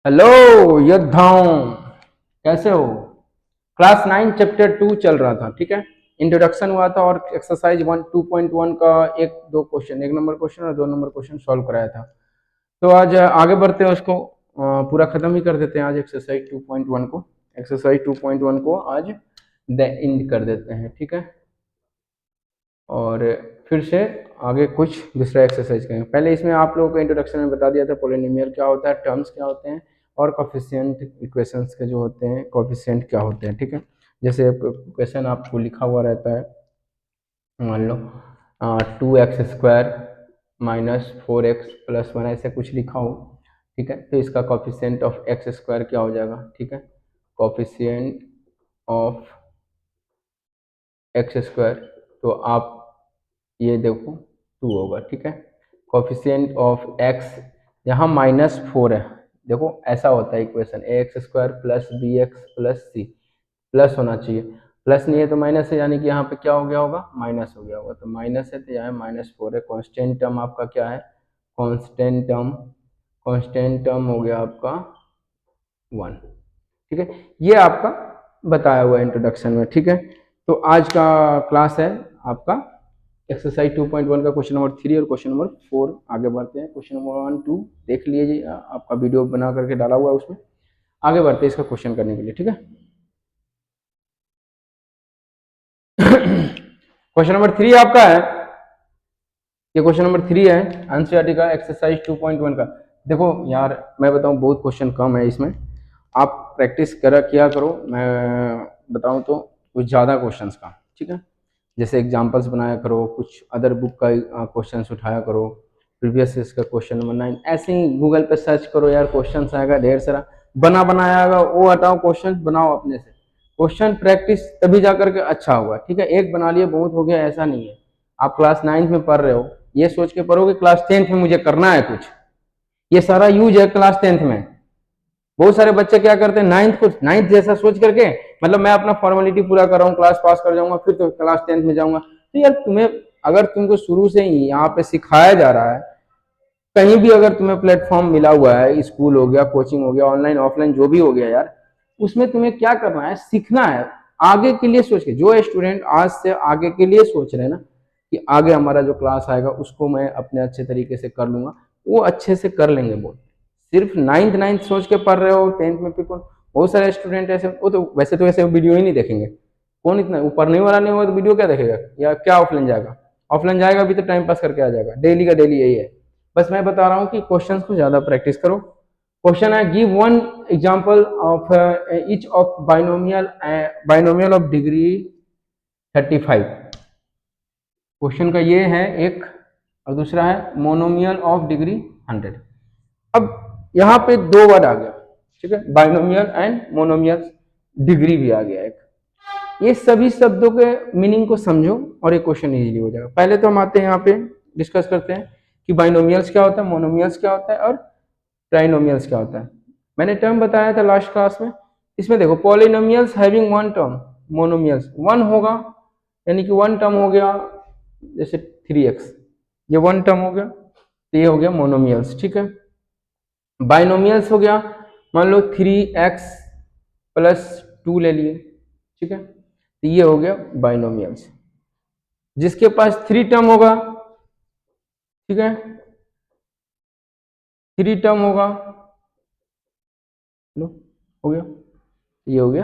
Hello योद्धाओं, कैसे हो। क्लास 9 चैप्टर 2 चल रहा था, ठीक है। इंट्रोडक्शन हुआ था और एक्सरसाइज 1 2.1 का एक दो क्वेश्चन, एक नंबर क्वेश्चन और दो नंबर क्वेश्चन सॉल्व कराया था। तो आज आगे बढ़ते हैं, उसको पूरा खत्म ही कर देते हैं आज एक्सरसाइज 2.1 को। एक्सरसाइज 2.1 को आज एंड कर देते हैं, ठीक है। और फिर से आगे कुछ दूसरा एक्सरसाइज करेंगे। पहले इसमें आप लोगों को इंट्रोडक्शन में बता दिया था पॉलिनोमियल क्या होता है, टर्म्स क्या होते हैं और कोफिशिएंट इक्वेशंस के जो होते हैं कोफिशिएंट क्या होते हैं, ठीक है। जैसे क्वेश्चन आपको लिखा हुआ रहता है, मान लो 2x² माइनस 4x प्लस 1 ऐसे कुछ लिखा हो, ठीक है। तो इसका कोफिशिएंट ऑफ x² क्या हो जाएगा, ठीक है। कोफिशिएंट ऑफ x², तो आप ये देखो 2 होगा, ठीक है। कोफिशिएंट ऑफ x यहाँ -4 है, देखो ऐसा होता है equation ax² plus bx plus c, plus होना चाहिए, प्लस नहीं है तो माइनस है, यानी कि यहाँ पे क्या हो गया होगा, माइनस हो गया होगा। तो माइनस है तो यहाँ -4 है। कांस्टेंट टर्म आपका क्या है, कांस्टेंट टर्म हो गया आपका 1, ठीक है। ये आपका बताया हुआ इंट्रोडक्शन में, ठीक है। तो आज का क्लास है आपका एक्सरसाइज 2.1 का क्वेश्चन नंबर 3 और क्वेश्चन नंबर 4। आगे बढ़ते हैं, क्वेश्चन नंबर 1 2 देख लीजिए, आपका वीडियो बना करके डाला हुआ है उसमें। आगे बढ़ते हैं इसका क्वेश्चन करने के लिए, ठीक है। क्वेश्चन नंबर 3 आपका है, ये क्वेश्चन नंबर 3 है एनसीईआरटी का एक्सरसाइज 2.1 का। देखो यार, मैं बताऊं बहुत क्वेश्चन कम है इसमें, आप प्रैक्टिस करा किया करो। मैं बताऊं तो कुछ ज़्यादा क्वेश्चंस का, ठीक है। जैसे एग्जांपल्स बनाया करो, कुछ अदर बुक का क्वेश्चंस उठाया करो, प्रीवियस इसका क्वेश्चन नंबर 9 ऐसे ही गूगल पे सर्च करो यार, क्वेश्चंस आएगा ढेर सारा। बनाया आएगा, वो हटाओ, क्वेश्चन बनाओ अपने से। क्वेश्चन प्रैक्टिस तभी जा करके अच्छा होगा, ठीक है। एक बना लिए बहुत हो गया ऐसा नहीं है। आप क्लास 9 में पढ़ रहे हो, ये सोच के पढ़ो कि क्लास 10 में मुझे करना है कुछ, ये सारा यूज है क्लास 10 में। बहुत सारे बच्चे क्या करते हैं, नाइन्थ जैसा सोच करके, मतलब मैं अपना फॉर्मेलिटी पूरा कर रहा हूँ, क्लास पास कर जाऊंगा, फिर तो क्लास 10 में जाऊंगा। तो यार तुम्हें, अगर तुमको शुरू से ही यहाँ पे सिखाया जा रहा है, कहीं भी अगर तुम्हें प्लेटफॉर्म मिला हुआ है, स्कूल हो गया, कोचिंग हो गया, ऑनलाइन ऑफलाइन जो भी हो गया यार, उसमें तुम्हें क्या करना है, सीखना है। आगे के लिए सोच के, जो स्टूडेंट आज से आगे के लिए सोच रहे हैं ना कि आगे हमारा जो क्लास आएगा उसको मैं अपने अच्छे तरीके से कर लूंगा, वो अच्छे से कर लेंगे। बहुत सिर्फ नाइन्थ सोच के पढ़ रहे हो, 10th में भी बहुत सारे स्टूडेंट ऐसे, वो तो वैसे तो ऐसे वीडियो ही नहीं देखेंगे। कौन इतना, वो पढ़ने वाला नहीं होगा तो वीडियो क्या देखेगा, या क्या ऑफलाइन जाएगा। ऑफलाइन जाएगा भी तो टाइम पास करके आ जाएगा, डेली का डेली यही है। बस मैं बता रहा हूँ कि क्वेश्चंस को ज्यादा प्रैक्टिस करो। क्वेश्चन है, give one example of each of binomial of degree 35। Question का ये है एक, और दूसरा है मोनोमियल ऑफ डिग्री 100। अब यहाँ पे दो वर्ड आ गया, ठीक है, बाइनोमियल एंड मोनोमियल, डिग्री भी आ गया एक। ये सभी शब्दों के मीनिंग को समझो और ये क्वेश्चन इजीली हो जाएगा। पहले तो हम आते हैं यहाँ पे, डिस्कस करते हैं कि बाइनोमियल्स क्या होता है, मोनोमियल्स क्या होता है और ट्राइनोमियल्स क्या होता है। मैंने टर्म बताया था लास्ट क्लास में। इसमें देखो, polynomials having one term, monomials one होगा, यानी कि वन टर्म हो गया, जैसे 3x, ये वन टर्म हो गया, तो ये हो गया मोनोमियल्स, ठीक है। बाइनोमियल्स हो गया, मान लो 3x प्लस 2 ले लिए, ठीक है, तो ये हो गया बाइनोमियल्स। जिसके पास 3 टर्म होगा, ठीक है, 3 टर्म होगा, लो हो गया, ये हो गया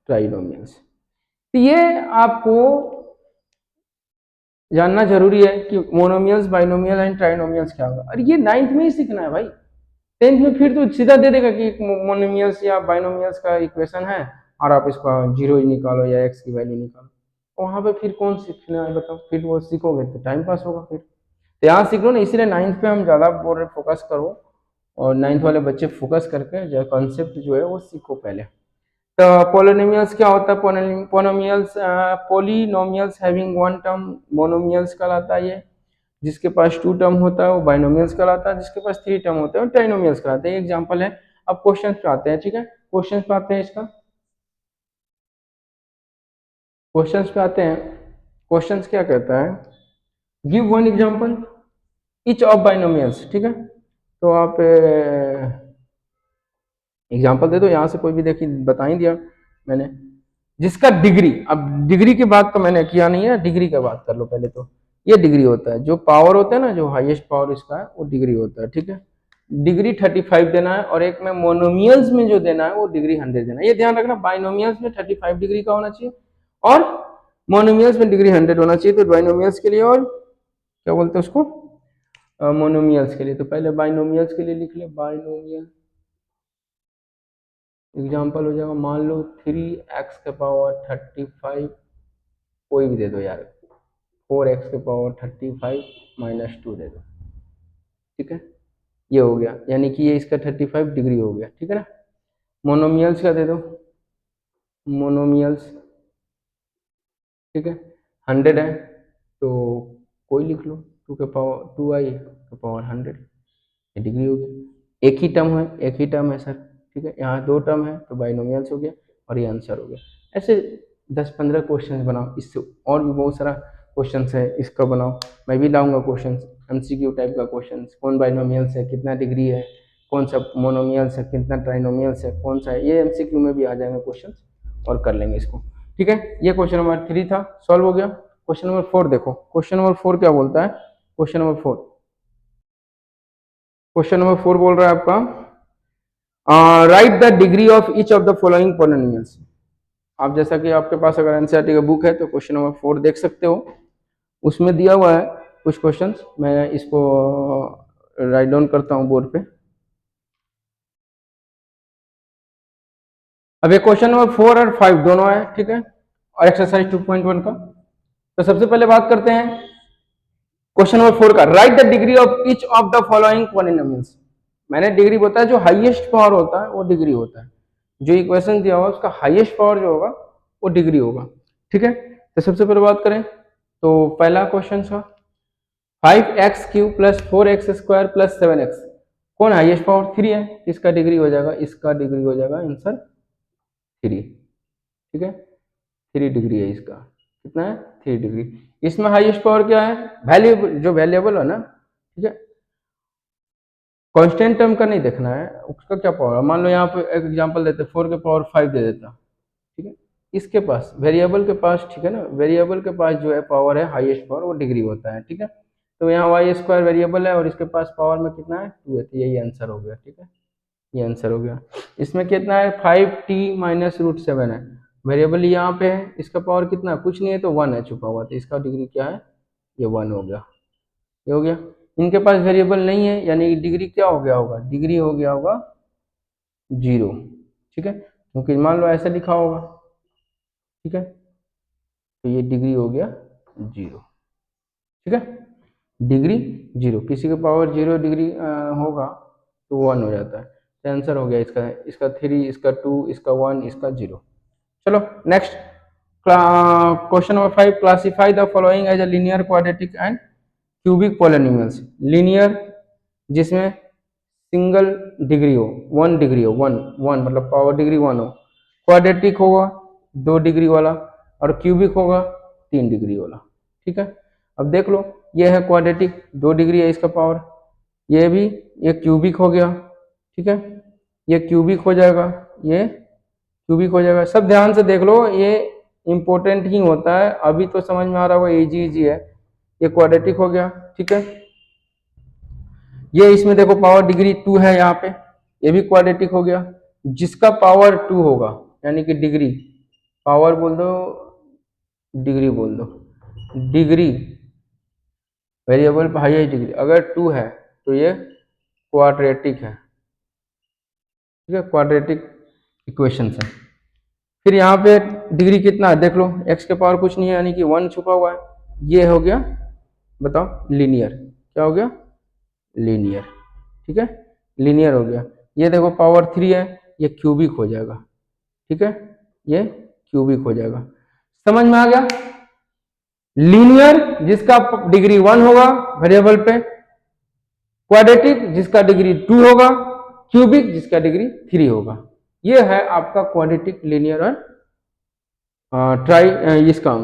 ट्राइनोमियल्स। तो ये आपको जानना जरूरी है कि मोनोमियल्स, बाइनोमियल एंड ट्राइनोमियल्स क्या होगा। और ये 9th में ही सीखना है भाई, 10th में फिर तो सीधा दे देगा कि मोनोमियल्स या बाइनोमियल्स का इक्वेशन है और आप इसका जीरो निकालो या एक्स की वैल्यू निकालो। वहां पे फिर कौन सीखना है बताओ, फिर वो सीखोगे तो टाइम पास होगा फिर। तो यहाँ सीख लो ना, इसलिए 9th पे हम ज्यादा बोल रहे, फोकस करो, और 9th वाले बच्चे फोकस करके जो कॉन्सेप्ट जो है वो सीखो पहले। तो पोलिनोमियल्स क्या होता है, polynomials having one term monomials कहलाता है ये। जिसके पास 2 टर्म होता है वो बाइनोमियल्स कहलाता है, जिसके पास 3 टर्म होता है वो ट्राइनोमियल्स कहलाते हैं। एग्जांपल है। अब क्वेश्चन पे आते हैं, ठीक है, क्वेश्चन पे आते हैं इसका, क्वेश्चन पे आते हैं। क्वेश्चन क्या कहता है, give one example each of binomials, ठीक है। तो आप एग्जाम्पल दे दो यहाँ से, कोई भी देखिए बता ही दिया मैंने। जिसका डिग्री, अब डिग्री की बात तो मैंने किया नहीं है, डिग्री का बात कर लो पहले तो। ये डिग्री होता है, जो पावर होता है ना, जो हाईएस्ट पावर इसका है वो डिग्री होता है, ठीक है। डिग्री 35 देना है, और एक में मोनोमियल्स में जो देना है वो डिग्री 100 देना है। ये ध्यान रखना, बाइनोमियल्स में 35 डिग्री का होना चाहिए और मोनोमियल्स में डिग्री 100 होना चाहिए। तो बाइनोमियल्स के लिए, और क्या बोलते हैं उसको, मोनोमियल्स के लिए। तो पहले बाइनोमियल्स के लिए लिख ले, बाइनोमियल एग्जाम्पल हो जाएगा, मान लो 3x⁵, कोई भी दे दो यार, 4x⁵ -2 दे दो, ठीक है। ये हो गया, यानी कि ये इसका 35 डिग्री हो गया, ठीक है ना। मोनोमियल्स का दे दो, मोनोमियल्स, ठीक है, 100 है तो कोई लिख लो, 2i⁴ ये डिग्री हो गया। एक ही टर्म है, एक ही टर्म है सर, ठीक है। यहाँ 2 टर्म है तो बाइनोमियल्स हो गया और ये आंसर हो गया। ऐसे 10-15 क्वेश्चन बनाओ, इससे और भी बहुत सारा क्वेश्चन है, इसका बनाओ। मैं भी लाऊंगा क्वेश्चन, एमसीक्यू टाइप का क्वेश्चन, कौन बाइनोमियल्स है, कितना डिग्री है, कौन सा मोनोमियल्स है, कितना ट्राइनोमियल्स है, कौन सा है, ये एमसीक्यू में भी आ जाएंगे क्वेश्चन, और कर लेंगे इसको, ठीक है। ये क्वेश्चन नंबर 3 था, सॉल्व हो गया। क्वेश्चन नंबर 4 देखो, क्वेश्चन नंबर 4 क्या बोलता है। क्वेश्चन नंबर 4, क्वेश्चन नंबर 4 बोल रहा है आपका, right the degree of each of the following polynomials. आप जैसा कि आपके पास अगर एनसीईआरटी का बुक है तो क्वेश्चन नंबर 4 देख सकते हो, उसमें दिया हुआ है कुछ क्वेश्चंस। मैं इसको राइट डाउन करता हूं बोर्ड पे। अब ये क्वेश्चन नंबर 4 और 5 दोनों है, ठीक है, और एक्सरसाइज 2.1 का। तो सबसे पहले बात करते हैं क्वेश्चन नंबर 4 का, right the degree of each of the following polynomials. मैंने डिग्री बताया, जो हाईएस्ट पावर होता है वो डिग्री होता है, जो इक्वेशन दिया हुआ उसका हाईएस्ट पावर जो होगा वो डिग्री होगा, ठीक है। तो सबसे पहले बात करें तो पहला क्वेश्चन था 5x³ + 4x² + 7x, कौन हाईएस्ट पावर, 3 है, इसका डिग्री हो जाएगा, इसका डिग्री हो जाएगा आंसर 3, ठीक है। 3 डिग्री है इसका, कितना है, 3 डिग्री। इसमें हाईएस्ट पावर क्या है, वैल्यूएबल, जो वैल्यूएबल है ना, ठीक है। कांस्टेंट टर्म का नहीं देखना है, उसका क्या पावर है। मान लो यहाँ पे एक एग्जांपल देते 4⁵ दे देता, ठीक है। इसके पास वेरिएबल के पास, ठीक है ना, वेरिएबल के पास जो है पावर है हाईएस्ट पावर वो डिग्री होता है, ठीक है। तो यहाँ y² वेरिएबल है और इसके पास पावर में कितना है, 2 है, तो यही आंसर हो गया, ठीक है। ये आंसर हो गया। इसमें कितना है, 5t - √7 है, वेरिएबल यहाँ पे है, इसका पावर कितना है, कुछ नहीं है, तो 1 है छुपा हुआ, तो इसका डिग्री क्या है, ये 1 हो गया, ये हो गया। इनके पास वेरिएबल नहीं है, यानी डिग्री क्या हो गया होगा, डिग्री हो गया होगा 0, ठीक है, क्योंकि मान लो ऐसे लिखा होगा, ठीक है। तो ये डिग्री हो गया 0, ठीक है, डिग्री 0, किसी का पावर 0 डिग्री होगा तो 1 हो जाता है। तो आंसर हो गया इसका, इसका 3, इसका 2, इसका 1, इसका 0। चलो next, question number 5, classify the following as a linear, quadratic and cubic polynomials. Linear जिसमें सिंगल डिग्री हो, 1 डिग्री हो, 1 मतलब पावर डिग्री 1 हो, क्वाड्रेटिक होगा 2 डिग्री वाला, और क्यूबिक होगा 3 डिग्री वाला, ठीक है। अब देख लो, ये है क्वाड्रेटिक, 2 डिग्री है इसका पावर, ये भी, ये क्यूबिक हो गया, ठीक है, ये क्यूबिक हो जाएगा, ये क्यूबिक हो जाएगा। सब ध्यान से देख लो, ये इंपॉर्टेंट ही होता है, अभी तो समझ में आ रहा होगा इजी इजी है। ये क्वाड्रेटिक हो गया, ठीक है। ये इसमें देखो पावर डिग्री 2 है यहाँ पे, ये भी क्वाड्रेटिक हो गया। जिसका पावर 2 होगा, यानी कि डिग्री, पावर बोल दो, डिग्री बोल दो, डिग्री वेरिएबल पर हाईएस्ट डिग्री अगर 2 है तो ये क्वाड्रेटिक है, ठीक है, क्वाड्रेटिक इक्वेशन है। फिर यहाँ पे डिग्री कितना है देख लो, x के पावर कुछ नहीं है, यानी कि 1 छुपा हुआ है, ये हो गया, बताओ लीनियर, क्या हो गया, लीनियर, ठीक है, लीनियर हो गया। ये देखो पावर 3 है, ये क्यूबिक हो जाएगा, ठीक है, ये क्यूबिक हो जाएगा। समझ में आ गया, लीनियर जिसका डिग्री 1 होगा वेरिएबल पे, क्वाड्रेटिक जिसका डिग्री 2 होगा, क्यूबिक जिसका डिग्री 3 होगा। ये है आपका क्वाड्रेटिक, लीनियर और ट्राई इसका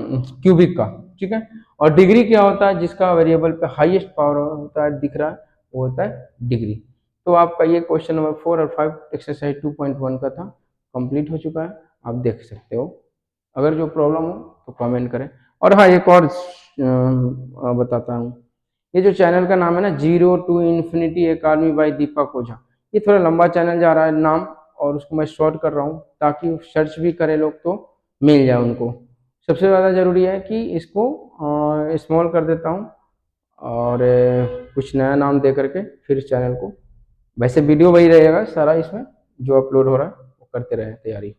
क्यूबिक का, ठीक है। और डिग्री क्या होता है, जिसका वेरिएबल पे हाईएस्ट पावर होता है, दिख रहा है, वो होता है डिग्री। तो आपका ये क्वेश्चन नंबर 4 और 5 एक्सरसाइज 2.1 का था, कंप्लीट हो चुका है, आप देख सकते हो। अगर जो प्रॉब्लम हो तो कमेंट करें। और हाँ, एक और बताता हूँ, ये जो चैनल का नाम है ना, zero to infinity academy by Deepak Ojha, ये थोड़ा लंबा चैनल जा रहा है नाम, और उसको मैं शॉर्ट कर रहा हूँ ताकि सर्च भी करे लोग तो मिल जाए उनको। सबसे ज़्यादा ज़रूरी है कि इसको स्मॉल कर देता हूँ और कुछ नया नाम दे करके फिर इस चैनल को, वैसे वीडियो वही रहेगा सारा, इसमें जो अपलोड हो रहा है वो करते रहे तैयारी।